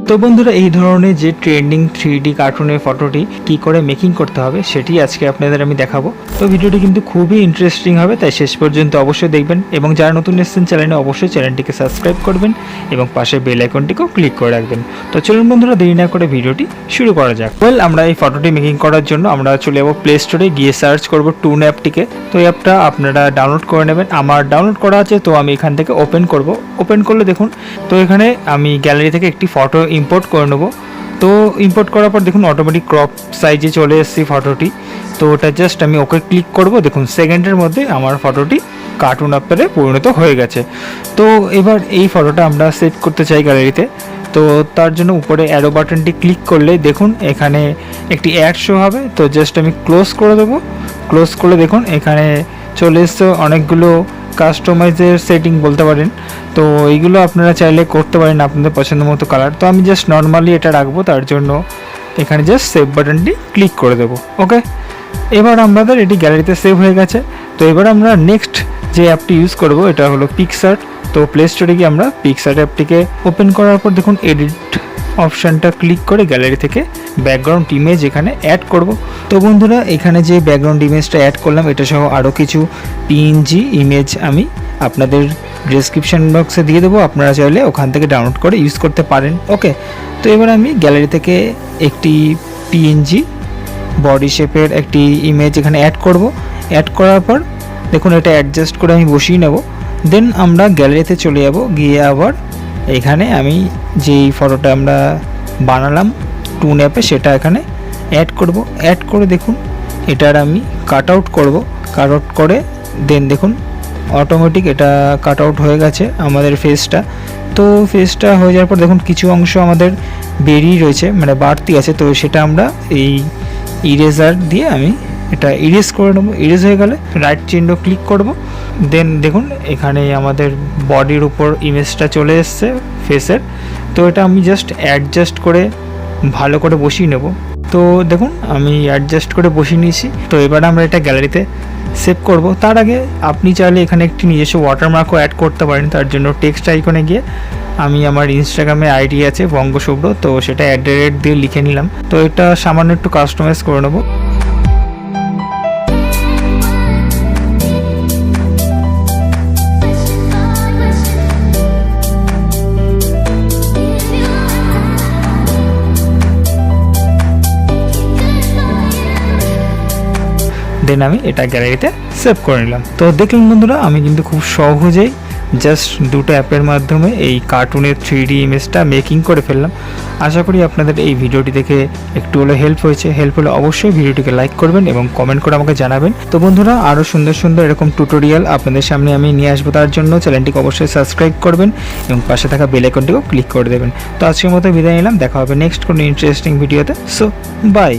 তো বন্ধুরা এই ধরনের যে ট্রেন্ডিং 3D কার্টুনের ফটোটি কি করে মেকিং করতে হবে সেটি আজকে আপনাদের আমি দেখাবো। তো ভিডিওটি কিন্তু খুবই ইন্টারেস্টিং হবে, তাই শেষ পর্যন্ত অবশ্যই দেখবেন এবং যারা নতুন এসেছেন চ্যানেলে অবশ্যই চ্যানেলটিকে সাবস্ক্রাইব করবেন এবং পাশে বেল আইকনটিকেও ক্লিক করে রাখবেন। তো চলুন বন্ধুরা দেরি না করে ভিডিওটি শুরু করা যাক। আমরা এই ফটোটি মেকিং করার জন্য আমরা চলে যাবো প্লে স্টোরে, গিয়ে সার্চ করবো টুন অ্যাপটিকে। তো এই অ্যাপটা আপনারা ডাউনলোড করে নেবেন, আমার ডাউনলোড করা আছে, তো আমি এখান থেকে ওপেন করব। ওপেন করলে দেখুন, তো এখানে আমি গ্যালারি থেকে একটি ফটো ইম্পোর্ট করে নেব। তো ইম্পোর্ট করার পর দেখুন অটোমেটিক ক্রপ সাইজে চলে এসেছে ফটোটি। তো ওটা জাস্ট আমি ওকে ক্লিক করব, দেখুন সেকেন্ডের মধ্যে আমার ফটোটি কার্টুন আকারে পরিণত হয়ে গেছে। তো এবার এই ফটোটা আমরা সেভ করতে চাই গ্যালারিতে। তো তার জন্য উপরে অ্যারো বাটনটি ক্লিক করলে দেখুন এখানে একটি অ্যাড শো হবে। তো জাস্ট আমি ক্লোজ করে দেবো। ক্লোজ করলে দেখুন এখানে চলে এসছে অনেকগুলো কাস্টমাইজের সেটিং বলতে পারেন। তো এইগুলো আপনারা চাইলে করতে পারেন আপনাদের পছন্দ মতো কালার। তো আমি জাস্ট নর্মালি এটা রাখবো, তার জন্য এখানে জাস্ট সেভ বাটনটি ক্লিক করে দেবো। ওকে, এবার আমাদের এটি গ্যালারিতে সেভ হয়ে গেছে। তো এবার আমরা নেক্সট যে অ্যাপটি ইউজ করব এটা হলো পিকসার্ট। তো প্লে স্টোরে গিয়ে আমরা পিকসার্ট অ্যাপটিকে ওপেন করার পর দেখুন এডিট অপশানটা ক্লিক করে গ্যালারি থেকে ব্যাকগ্রাউন্ড ইমেজ এখানে অ্যাড করব। তো বন্ধুরা এখানে যে ব্যাকগ্রাউন্ড ইমেজটা অ্যাড করলাম এটা সহ আরও কিছু পিএনজি ইমেজ আমি আপনাদের ডেসক্রিপশন বক্সে দিয়ে দেবো, আপনারা চাইলে ওখান থেকে ডাউনলোড করে ইউজ করতে পারেন। ওকে, তো এবার আমি গ্যালারি থেকে একটি পিএনজি বডি শেপের একটি ইমেজ এখানে অ্যাড করব। অ্যাড করার পর দেখুন এটা অ্যাডজাস্ট করে আমি বসিয়ে নেব। দেন আমরা গ্যালারিতে চলে যাব, গিয়ে আবার এখানে আমি যেই ফটোটা আমরা বানালাম টুন অ্যাপে সেটা এখানে অ্যাড করব। অ্যাড করে দেখুন এটার আমি কাট আউট করব। কাট আউট করে দেন দেখুন অটোমেটিক এটা কাট আউট হয়ে গেছে আমাদের ফেসটা। তো ফেসটা হয়ে যাওয়ার পর দেখুন কিছু অংশ আমাদের বেরিয়ে রয়েছে, মানে বাড়তি আছে। তো সেটা আমরা এই ইরেজার দিয়ে আমি এটা ইরেজ করে নেবো। ইরেজ হয়ে গেলে রাইট চিহ্ন ক্লিক করব। দেন দেখুন এখানে আমাদের বডির উপর ইমেজটা চলে এসছে ফেসের। তো এটা আমি জাস্ট অ্যাডজাস্ট করে ভালো করে বসিয়ে নেব। তো দেখুন আমি অ্যাডজাস্ট করে বসিয়ে নিয়েছি। তো এবার আমরা এটা গ্যালারিতে সেভ করব। তার আগে আপনি চাইলে এখানে একটি নিজস্ব ওয়াটারমার্কও অ্যাড করতে পারেন। তার জন্য টেক্সট আইকনে গিয়ে আমি আমার ইনস্টাগ্রামে আইডি আছে বঙ্গ শুভ্র, তো সেটা @ দিয়ে লিখে নিলাম। তো এটা সামান্য একটু কাস্টমাইজ করে নেব। দেন আমি এটা গ্যালারিতে সেভ করে নিলাম। তো দেখলেন বন্ধুরা আমি কিন্তু খুব সহজেই জাস্ট দুটো অ্যাপের মাধ্যমে এই কার্টুনের 3D ইমেজটা মেকিং করে ফেললাম। আশা করি আপনাদের এই ভিডিওটি দেখে একটু হলে হেল্প হয়েছে। হেল্প হলে অবশ্যই ভিডিওটিকে লাইক করবেন এবং কমেন্ট করে আমাকে জানাবেন। তো বন্ধুরা আরও সুন্দর সুন্দর এরকম টিউটোরিয়াল আপনাদের সামনে আমি নিয়ে আসবো, তার জন্য চ্যানেলটিকে অবশ্যই সাবস্ক্রাইব করবেন এবং পাশে থাকা বেল আইকনটিকেও ক্লিক করে দেবেন। তো আজকের মতো বিদায় নিলাম, দেখা হবে নেক্সট কোনো ইন্টারেস্টিং ভিডিওতে। So by.